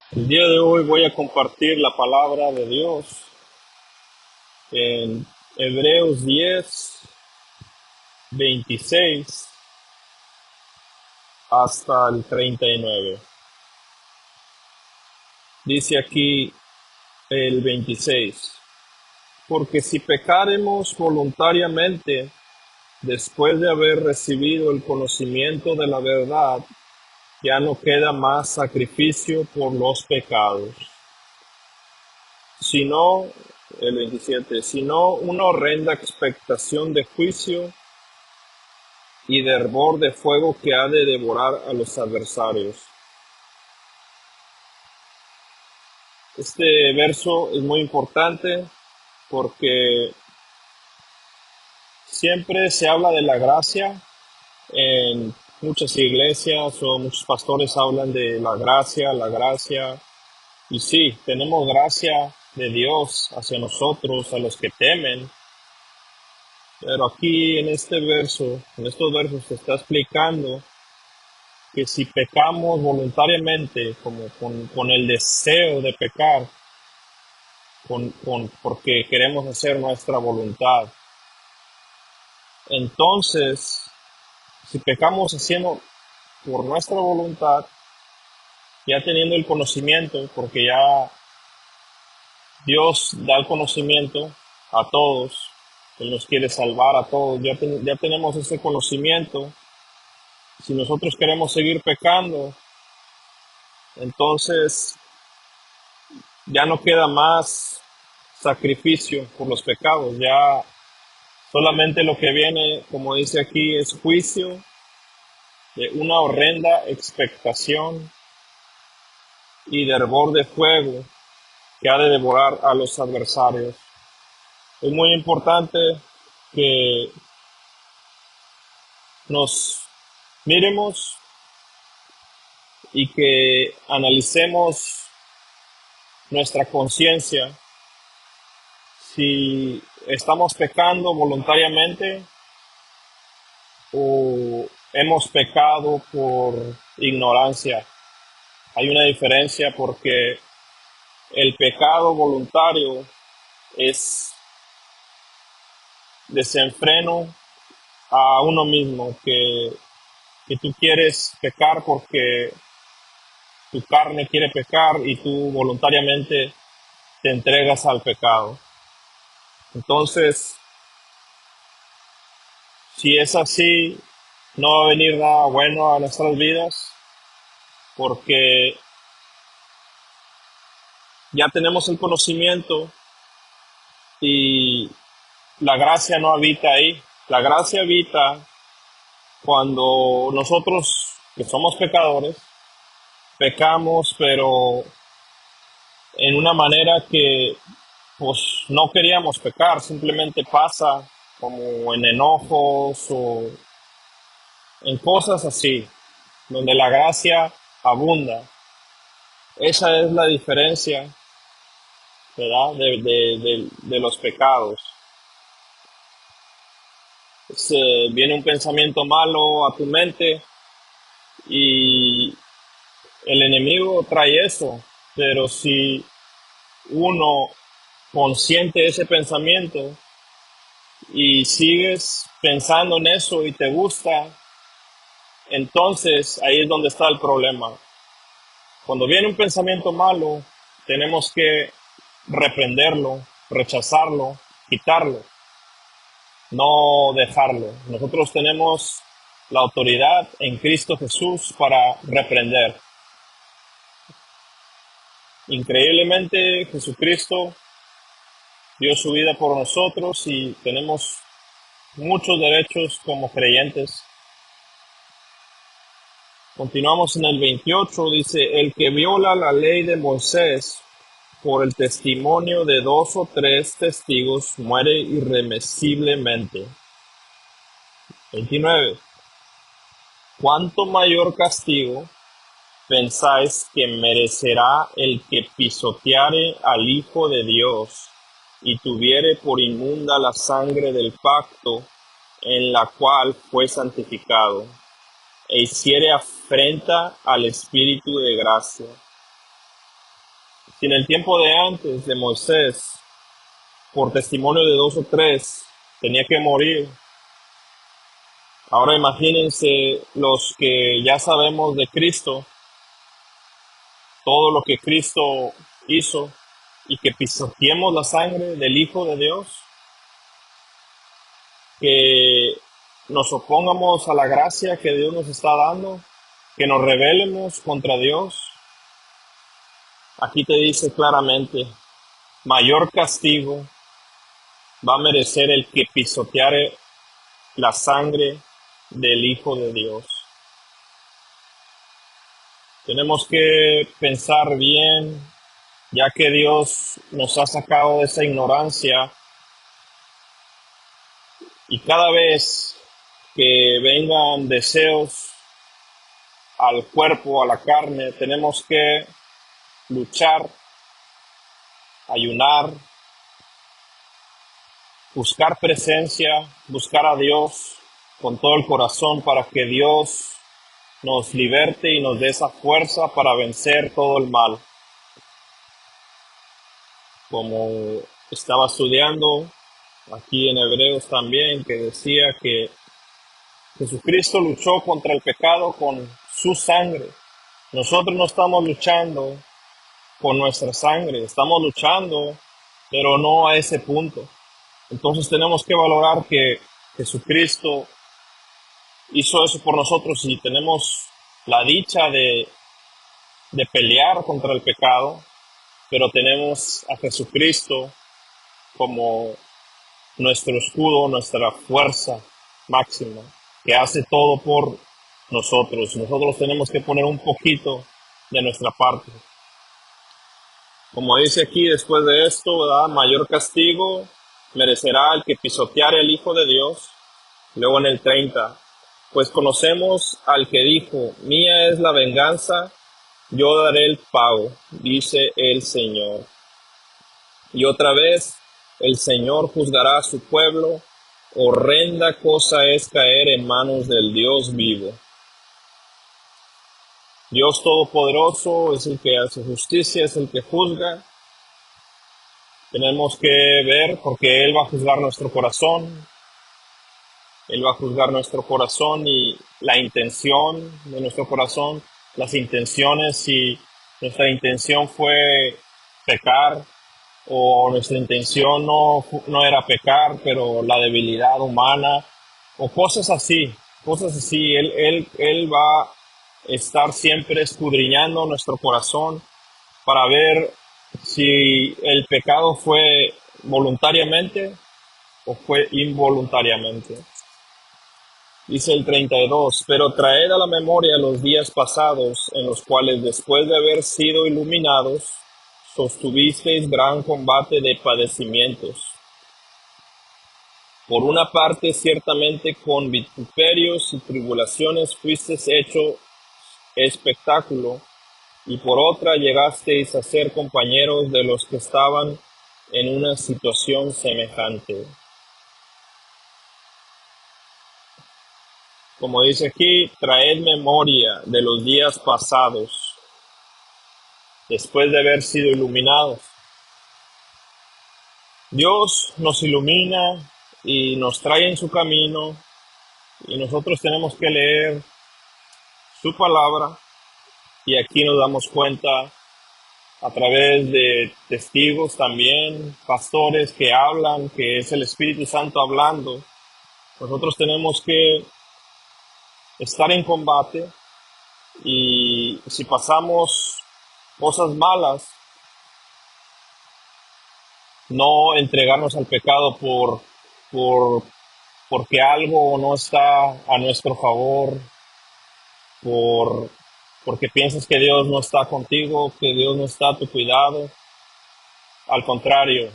El día de hoy voy a compartir la palabra de Dios en Hebreos 10:26 hasta el 39. Dice aquí el 26: porque si pecaremos voluntariamente después de haber recibido el conocimiento de la verdad, ya no queda más sacrificio por los pecados, sino, el 27, sino una horrenda expectación de juicio y de hervor de fuego que ha de devorar a los adversarios. Este verso es muy importante porque siempre se habla de la gracia en muchas iglesias, o muchos pastores hablan de la gracia, y sí, tenemos gracia de Dios hacia nosotros, a los que temen. Pero aquí en este verso, en estos versos se está explicando que si pecamos voluntariamente, como con el deseo de pecar, porque queremos hacer nuestra voluntad, entonces, si pecamos haciendo por nuestra voluntad, ya teniendo el conocimiento, porque ya Dios da el conocimiento a todos, Él nos quiere salvar a todos, ya tenemos ese conocimiento. Si nosotros queremos seguir pecando, entonces ya no queda más sacrificio por los pecados, ya solamente lo que viene, como dice aquí, es juicio de una horrenda expectación y de hervor de fuego que ha de devorar a los adversarios. Es muy importante que nos miremos y que analicemos nuestra conciencia, si estamos pecando voluntariamente o hemos pecado por ignorancia. Hay una diferencia porque el pecado voluntario es desenfreno a uno mismo, que tú quieres pecar porque tu carne quiere pecar y tú voluntariamente te entregas al pecado. Entonces, si es así, no va a venir nada bueno a nuestras vidas porque ya tenemos el conocimiento y la gracia no habita ahí. La gracia habita cuando nosotros, que somos pecadores, pecamos, pero en una manera que pues no queríamos pecar, simplemente pasa como en enojos o en cosas así, donde la gracia abunda. Esa es la diferencia, ¿verdad? De los pecados. Viene un pensamiento malo a tu mente y el enemigo trae eso, pero si uno consiente ese pensamiento y sigues pensando en eso y te gusta, entonces ahí es donde está el problema. Cuando viene un pensamiento malo, tenemos que reprenderlo, rechazarlo, quitarlo, no dejarlo. Nosotros tenemos la autoridad en Cristo Jesús para reprender. Increíblemente, Jesucristo dio su vida por nosotros y tenemos muchos derechos como creyentes. Continuamos en el 28, dice: el que viola la ley de Moisés por el testimonio de dos o tres testigos muere irremisiblemente. 29. ¿Cuánto mayor castigo pensáis que merecerá el que pisoteare al Hijo de Dios y tuviere por inmunda la sangre del pacto en la cual fue santificado, e hiciere afrenta al Espíritu de gracia? Si en el tiempo de antes de Moisés, por testimonio de dos o tres, tenía que morir, ahora imagínense los que ya sabemos de Cristo, todo lo que Cristo hizo, y que pisoteemos la sangre del Hijo de Dios, que nos opongamos a la gracia que Dios nos está dando, que nos rebelemos contra Dios. Aquí te dice claramente, mayor castigo va a merecer el que pisoteare la sangre del Hijo de Dios. Tenemos que pensar bien, ya que Dios nos ha sacado de esa ignorancia, y cada vez que vengan deseos al cuerpo, a la carne, tenemos que luchar, ayunar, buscar presencia, buscar a Dios con todo el corazón para que Dios nos liberte y nos dé esa fuerza para vencer todo el mal. Como estaba estudiando aquí en Hebreos también, que decía que Jesucristo luchó contra el pecado con su sangre. Nosotros no estamos luchando con nuestra sangre, estamos luchando, pero no a ese punto. Entonces tenemos que valorar que Jesucristo hizo eso por nosotros y tenemos la dicha de pelear contra el pecado, pero tenemos a Jesucristo como nuestro escudo, nuestra fuerza máxima, que hace todo por nosotros. Nosotros tenemos que poner un poquito de nuestra parte. Como dice aquí, después de esto, ¿verdad? Mayor castigo merecerá el que pisoteare al Hijo de Dios. Luego en el 30, pues conocemos al que dijo, mía es la venganza, yo daré el pago, dice el Señor. Y otra vez, el Señor juzgará a su pueblo. Horrenda cosa es caer en manos del Dios vivo. Dios Todopoderoso es el que hace justicia, es el que juzga. Tenemos que ver porque Él va a juzgar nuestro corazón. Él va a juzgar nuestro corazón y la intención de nuestro corazón, las intenciones, si nuestra intención fue pecar o nuestra intención no era pecar, pero la debilidad humana o cosas así, cosas así. Él va a estar siempre escudriñando nuestro corazón para ver si el pecado fue voluntariamente o fue involuntariamente. Dice el 32, pero traed a la memoria los días pasados en los cuales después de haber sido iluminados, sostuvisteis gran combate de padecimientos. Por una parte, ciertamente con vituperios y tribulaciones fuisteis hecho espectáculo, y por otra llegasteis a ser compañeros de los que estaban en una situación semejante. Como dice aquí, traed memoria de los días pasados, después de haber sido iluminados. Dios nos ilumina y nos trae en su camino, y nosotros tenemos que leer su palabra, y aquí nos damos cuenta a través de testigos también, pastores que hablan, que es el Espíritu Santo hablando. Nosotros tenemos que estar en combate, y si pasamos cosas malas, no entregarnos al pecado porque algo no está a nuestro favor, porque piensas que Dios no está contigo, que Dios no está a tu cuidado. Al contrario,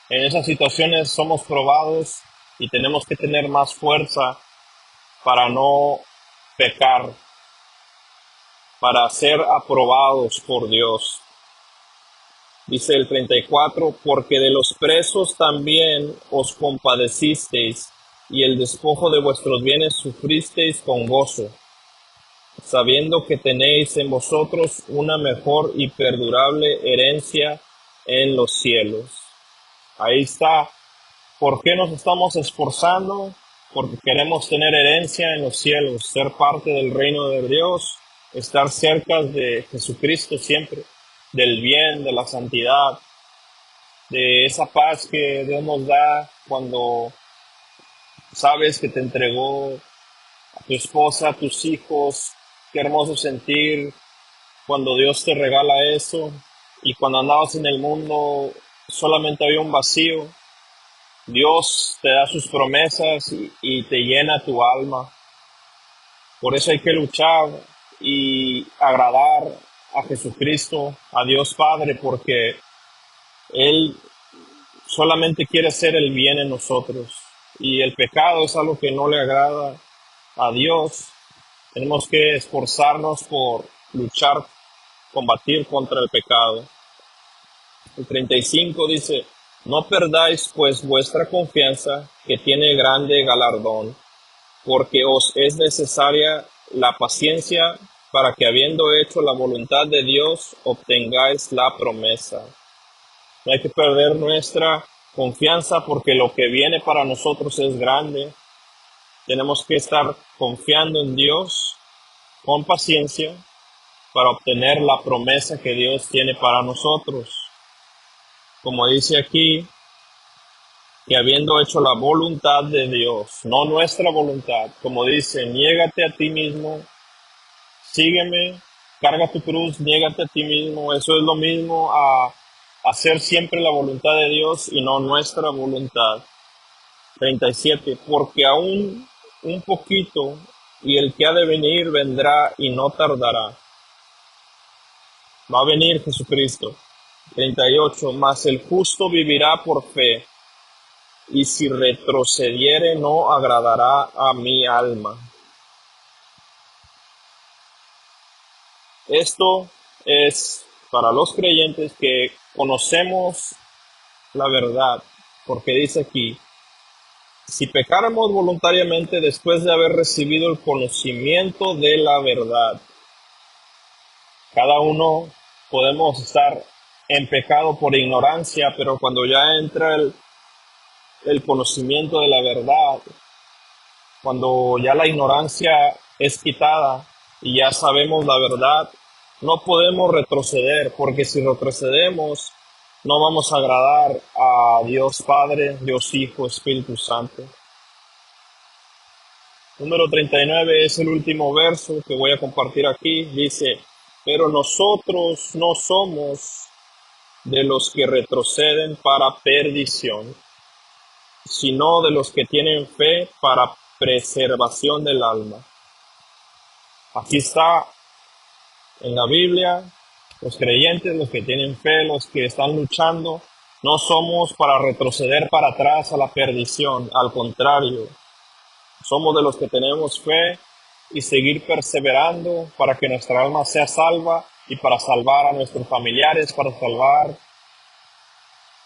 en esas situaciones somos probados y tenemos que tener más fuerza para no pecar, para ser aprobados por Dios. Dice el 34, porque de los presos también os compadecisteis, y el despojo de vuestros bienes sufristeis con gozo. sabiendo que tenéis en vosotros una mejor y perdurable herencia en los cielos. Ahí está. ¿Por qué nos estamos esforzando? Porque queremos tener herencia en los cielos, ser parte del reino de Dios, estar cerca de Jesucristo siempre, del bien, de la santidad, de esa paz que Dios nos da cuando sabes que te entregó a tu esposa, a tus hijos. Qué hermoso sentir cuando Dios te regala eso, y cuando andabas en el mundo solamente había un vacío. Dios te da sus promesas y te llena tu alma. Por eso hay que luchar y agradar a Jesucristo, a Dios Padre, porque Él solamente quiere hacer el bien en nosotros. Y el pecado es algo que no le agrada a Dios. Tenemos que esforzarnos por luchar, combatir contra el pecado. El 35 dice, no perdáis pues vuestra confianza, que tiene grande galardón, porque os es necesaria la paciencia para que, habiendo hecho la voluntad de Dios, obtengáis la promesa. No hay que perder nuestra confianza, porque lo que viene para nosotros es grande. Tenemos que estar confiando en Dios con paciencia para obtener la promesa que Dios tiene para nosotros. Como dice aquí, que habiendo hecho la voluntad de Dios, no nuestra voluntad, como dice, niégate a ti mismo, sígueme, carga tu cruz, niégate a ti mismo. Eso es lo mismo a hacer siempre la voluntad de Dios y no nuestra voluntad. 37. Porque aún un poquito, y el que ha de venir vendrá y no tardará. Va a venir Jesucristo. 38. Mas el justo vivirá por fe, y si retrocediere no agradará a mi alma. Esto es para los creyentes que conocemos la verdad, porque dice aquí, si pecáramos voluntariamente después de haber recibido el conocimiento de la verdad. Cada uno podemos estar en pecado por ignorancia, pero cuando ya entra el conocimiento de la verdad, cuando ya la ignorancia es quitada y ya sabemos la verdad, no podemos retroceder, porque si retrocedemos, no vamos a agradar a Dios Padre, Dios Hijo, Espíritu Santo. Número 39 es el último verso que voy a compartir aquí. Dice, pero nosotros no somos de los que retroceden para perdición, sino de los que tienen fe para preservación del alma. Aquí está en la Biblia, los creyentes, los que tienen fe, los que están luchando, no somos para retroceder para atrás a la perdición, al contrario, somos de los que tenemos fe y seguir perseverando para que nuestra alma sea salva y para salvar a nuestros familiares, para salvar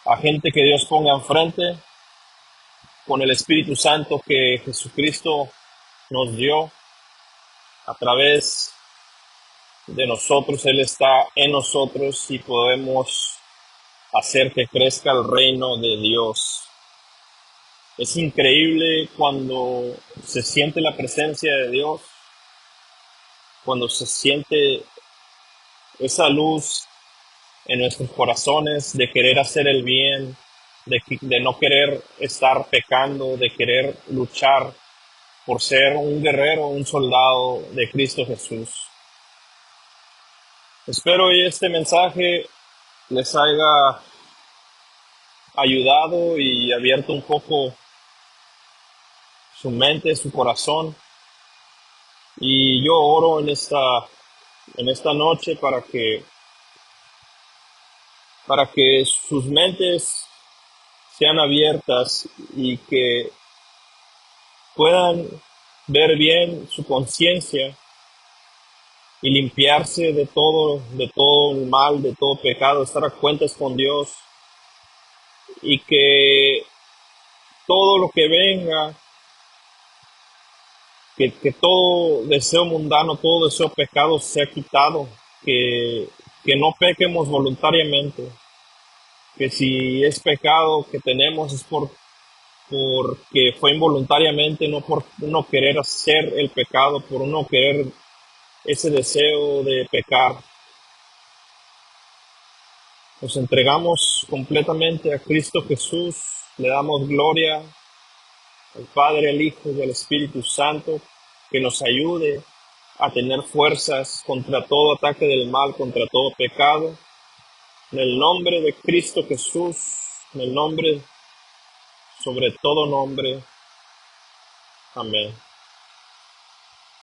a gente que Dios ponga enfrente con el Espíritu Santo que Jesucristo nos dio a través de nosotros. Él está en nosotros y podemos hacer que crezca el reino de Dios. Es increíble cuando se siente la presencia de Dios, cuando se siente esa luz en nuestros corazones de querer hacer el bien, de no querer estar pecando, de querer luchar por ser un guerrero, un soldado de Cristo Jesús. Espero que este mensaje les haya ayudado y abierto un poco su mente, su corazón. Y yo oro en esta noche para que sus mentes sean abiertas y que puedan ver bien su conciencia y limpiarse de todo el mal, de todo pecado, estar a cuentas con Dios, y que todo lo que venga que todo deseo mundano, todo deseo pecado sea quitado, que no pequemos voluntariamente, que si es pecado que tenemos es porque fue involuntariamente, no por uno querer hacer el pecado, por uno querer ese deseo de pecar. Nos entregamos completamente a Cristo Jesús, le damos gloria al Padre, al Hijo y al Espíritu Santo, que nos ayude a tener fuerzas contra todo ataque del mal, contra todo pecado. En el nombre de Cristo Jesús, en el nombre sobre todo nombre. Amén.